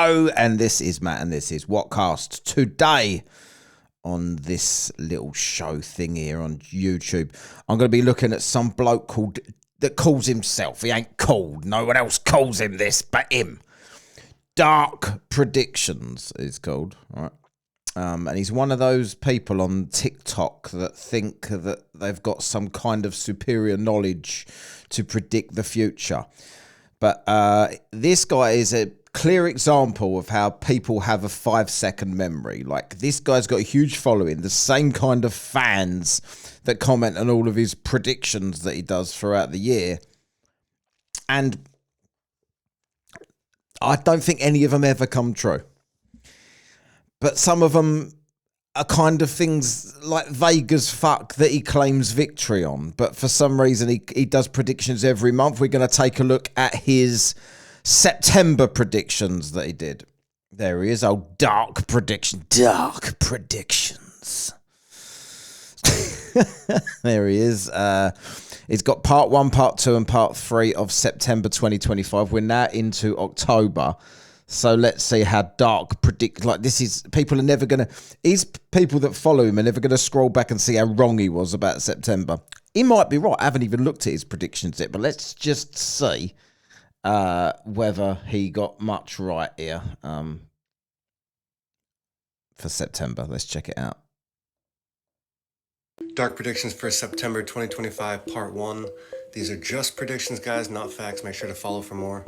Hello, and this is Matt, and this is Whatcast. Today, on this little show thing here on YouTube, I'm going to be looking at some bloke that calls himself. He ain't called. No one else calls him this but him. Dark Predictions is called, right? And he's one of those people on TikTok that think that they've got some kind of superior knowledge to predict the future. But this guy is a clear example of how people have a 5-second memory. Like, this guy's got a huge following, the same kind of fans that comment on all of his predictions that he does throughout the year. And I don't think any of them ever come true. But some of them are kind of things like vague as fuck that he claims victory on. But for some reason, he does predictions every month. We're going to take a look at his September predictions that he did. There he is. Oh, Dark Predictions. Dark Predictions. There he is. He's got part 1, part 2, and part 3 of September 2025. We're now into October. So let's see how Dark predict. Like, this is, people are never going to, these people that follow him are never going to scroll back and see how wrong he was about September. He might be right. I haven't even looked at his predictions yet, but let's just see whether he got much right here for September. Let's check it out. Dark Predictions for September 2025, part 1. These are just predictions, guys, not facts. Make sure to follow for more.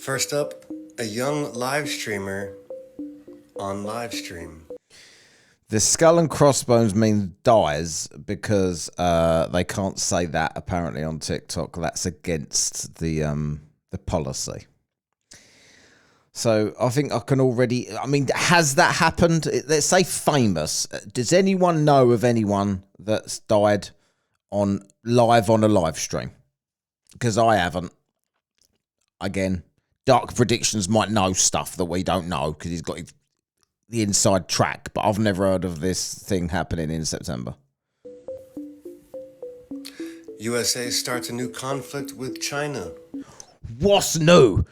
First up, a young live streamer on live stream. The skull and crossbones means dies because they can't say that apparently on TikTok. That's against the policy. So I think I can already, I mean, has that happened? Let's say famous. Does anyone know of anyone that's died on a live stream? Because I haven't. Again, Dark Predictions might know stuff that we don't know because he's got the inside track, but I've never heard of this thing happening in September. USA starts a new conflict with China. What's new?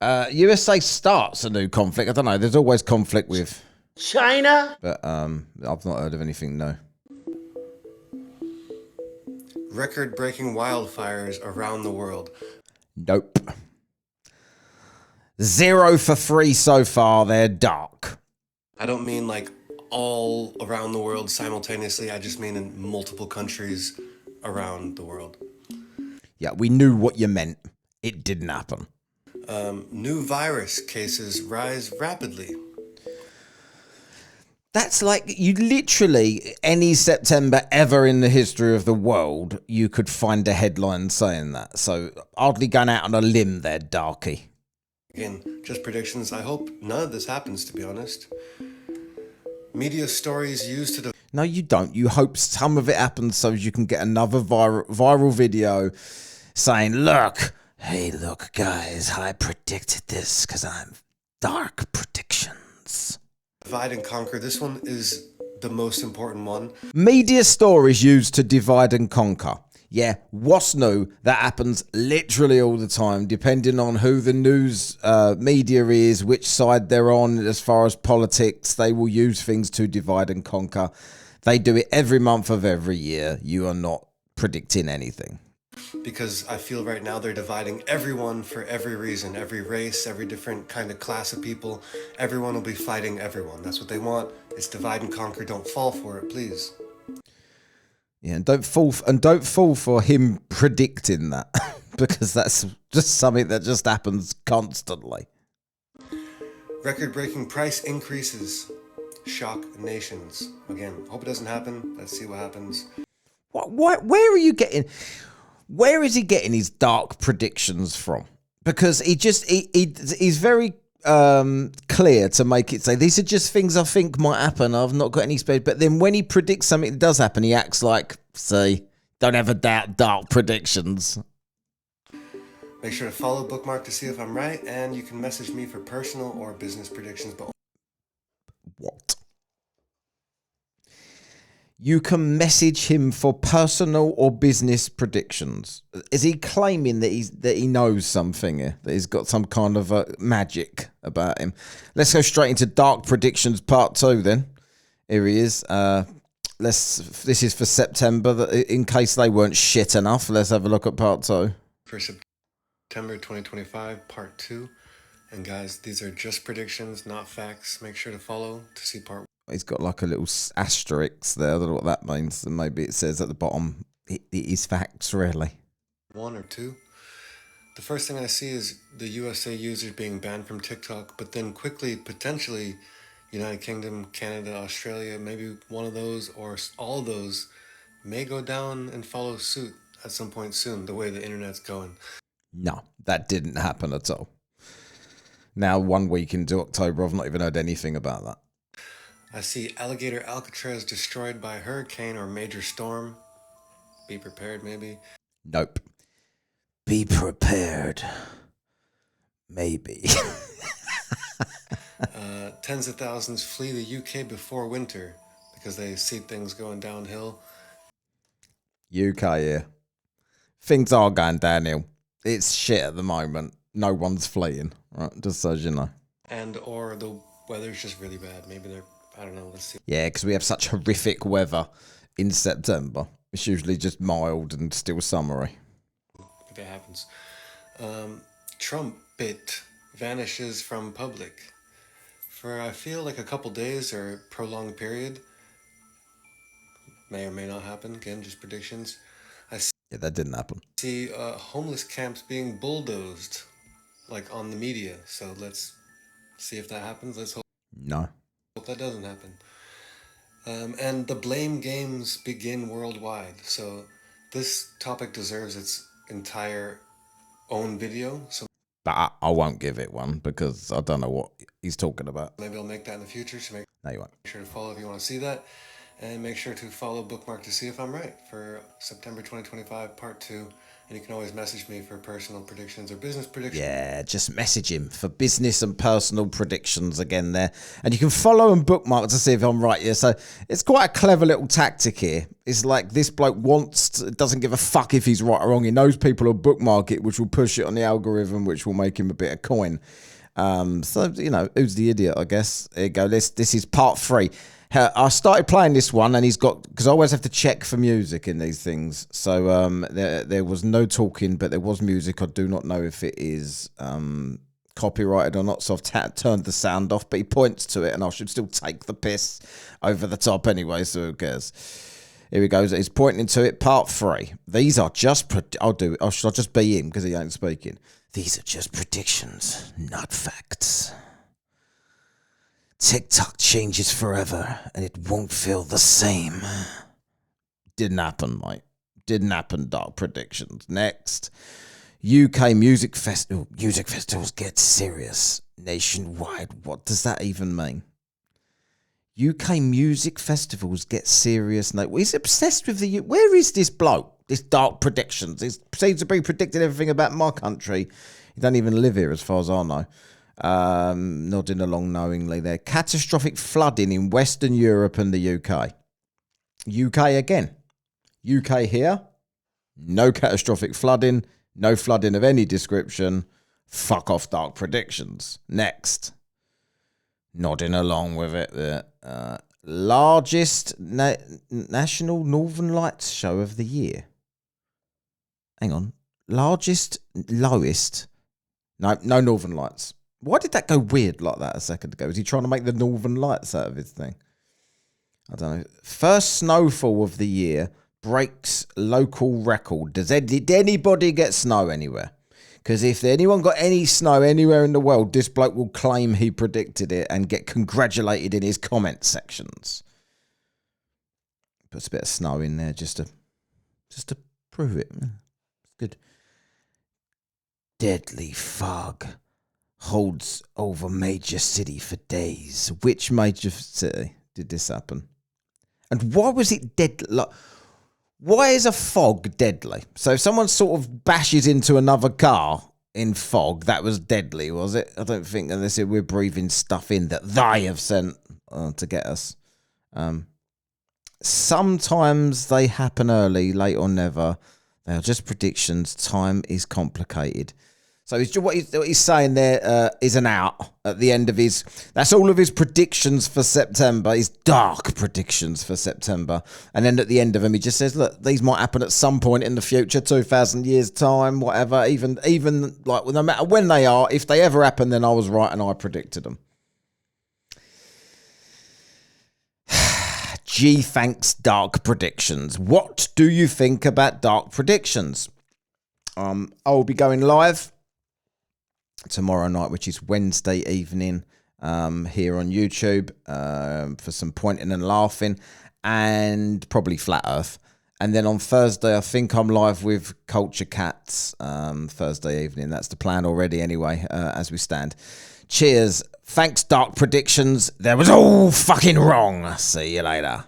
USA starts a new conflict. I don't know. There's always conflict with China, but I've not heard of anything new. Record-breaking wildfires around the world. Nope. 0 for 3 so far. They're dark. I don't mean like all around the world simultaneously. I just mean in multiple countries around the world. Yeah, we knew what you meant. It didn't happen. New virus cases rise rapidly. That's like, you literally, any September ever in the history of the world, you could find a headline saying that. So, hardly going out on a limb there, Darky. Again, just predictions. I hope none of this happens, to be honest. Media stories used to... No, you don't. You hope some of it happens so you can get another viral video saying, look, hey, look, guys, I predicted this because I'm Dark Predictions. Divide and conquer. This one is the most important one. Media stories used to divide and conquer. Yeah, what's new? That happens literally all the time, depending on who the news media is, which side they're on as far as politics. They will use things to divide and conquer. They do it every month of every year. You are not predicting anything. Because I feel right now they're dividing everyone for every reason, every race, every different kind of class of people. Everyone will be fighting everyone. That's what they want. It's divide and conquer. Don't fall for it, please. Yeah, and don't fall for him predicting that because that's just something that just happens constantly. Record-breaking price increases shock nations. Again, hope it doesn't happen. Let's see what happens. Where are you getting? Where is he getting his dark predictions from? Because he's very clear to make it say these are just things I think might happen. I've not got any space. But then when he predicts something that does happen, he acts like, see, don't ever doubt Dark Predictions. Make sure to follow Bookmark to see if I'm right, and you can message me for personal or business predictions. But what? You can message him for personal or business predictions. Is he claiming that he knows something here? That he's got some kind of magic about him? Let's go straight into Dark Predictions Part 2 then. Here he is. This is for September. In case they weren't shit enough, let's have a look at Part 2. For September 2025, Part 2. And guys, these are just predictions, not facts. Make sure to follow to see Part 1. He's got like a little asterisk there. I don't know what that means. And maybe it says at the bottom, it is facts, really. 1 or 2. The first thing I see is the USA users being banned from TikTok, but then quickly, potentially, United Kingdom, Canada, Australia, maybe one of those or all of those may go down and follow suit at some point soon, the way the internet's going. No, that didn't happen at all. Now, 1 week into October, I've not even heard anything about that. I see alligator Alcatraz destroyed by hurricane or major storm. Be prepared, maybe. Nope. Be prepared. Maybe. Tens of thousands flee the UK before winter because they see things going downhill. UK, yeah. Things are going downhill. It's shit at the moment. No one's fleeing, right? Just so you know. And or the weather's just really bad. Maybe they're, I don't know, let's see. Yeah, because we have such horrific weather in September. It's usually just mild and still summery. If it happens. Trumpet vanishes from public for, I feel like, a couple days or prolonged period. May or may not happen. Again, just predictions. Yeah, that didn't happen. See homeless camps being bulldozed, like on the media. So let's see if that happens. Let's hope that doesn't happen. And the blame games begin worldwide. So this topic deserves its entire own video. So But I won't give it one because I don't know what he's talking about. maybe I'll make that in the future. So make No, you won't. sure to follow if you want to see that. And make sure to follow Bookmark to see if I'm right for September 2025, Part 2. And you can always message me for personal predictions or business predictions. Yeah, just message him for business and personal predictions again there. And you can follow and bookmark to see if I'm right. Yeah, so it's quite a clever little tactic here. It's like this bloke doesn't give a fuck if he's right or wrong. He knows people will bookmark it, which will push it on the algorithm, which will make him a bit of coin. So, you know, who's the idiot, I guess. There you go. This is Part 3. I started playing this one, and he's got, because I always have to check for music in these things. So there was no talking, but there was music. I do not know if it is copyrighted or not, so I've turned the sound off. But he points to it, and I should still take the piss over the top anyway. So who cares? Here he goes. He's pointing to it. Part 3. These are just. I'll do it. I'll just be him because he ain't speaking. These are just predictions, not facts. TikTok changes forever, and it won't feel the same. Didn't happen, mate. Didn't happen, Dark Predictions. Next. UK music festivals get serious nationwide. What does that even mean? UK music festivals get serious. He's obsessed with the... Where is this bloke? This Dark Predictions. He seems to be predicting everything about my country. He don't even live here as far as I know. Nodding along knowingly there. Catastrophic flooding in Western Europe and the UK. UK again. UK here. No catastrophic flooding. No flooding of any description. Fuck off, Dark Predictions. Next. Nodding along with it there. Largest National Northern Lights show of the year. Hang on. Lowest. No Northern Lights. Why did that go weird like that a second ago? Was he trying to make the Northern Lights out of his thing? I don't know. First snowfall of the year breaks local record. Did anybody get snow anywhere? Because if anyone got any snow anywhere in the world, this bloke will claim he predicted it and get congratulated in his comment sections. Puts a bit of snow in there just to prove it. It's good. Deadly fog holds over major city for days. Which major city did this happen? And why was it deadly? Like, why is a fog deadly? So if someone sort of bashes into another car in fog, that was deadly, was it? I don't think, unless we're breathing stuff in that they have sent to get us. Sometimes they happen early, late or never. They are just predictions. Time is complicated. So what he's saying there is an out at the end of his... That's all of his predictions for September, his dark predictions for September. And then at the end of them, he just says, look, these might happen at some point in the future, 2,000 years' time, whatever. Even like, no matter when they are, if they ever happen, then I was right and I predicted them. Thanks, Dark Predictions. What do you think about Dark Predictions? I'll be going live tomorrow night, which is Wednesday evening, here on YouTube, for some pointing and laughing, and probably Flat Earth. And then on Thursday, I think I'm live with Culture Cats, Thursday evening. That's the plan already anyway, as we stand. Cheers. Thanks, Dark Predictions. That was all fucking wrong. See you later.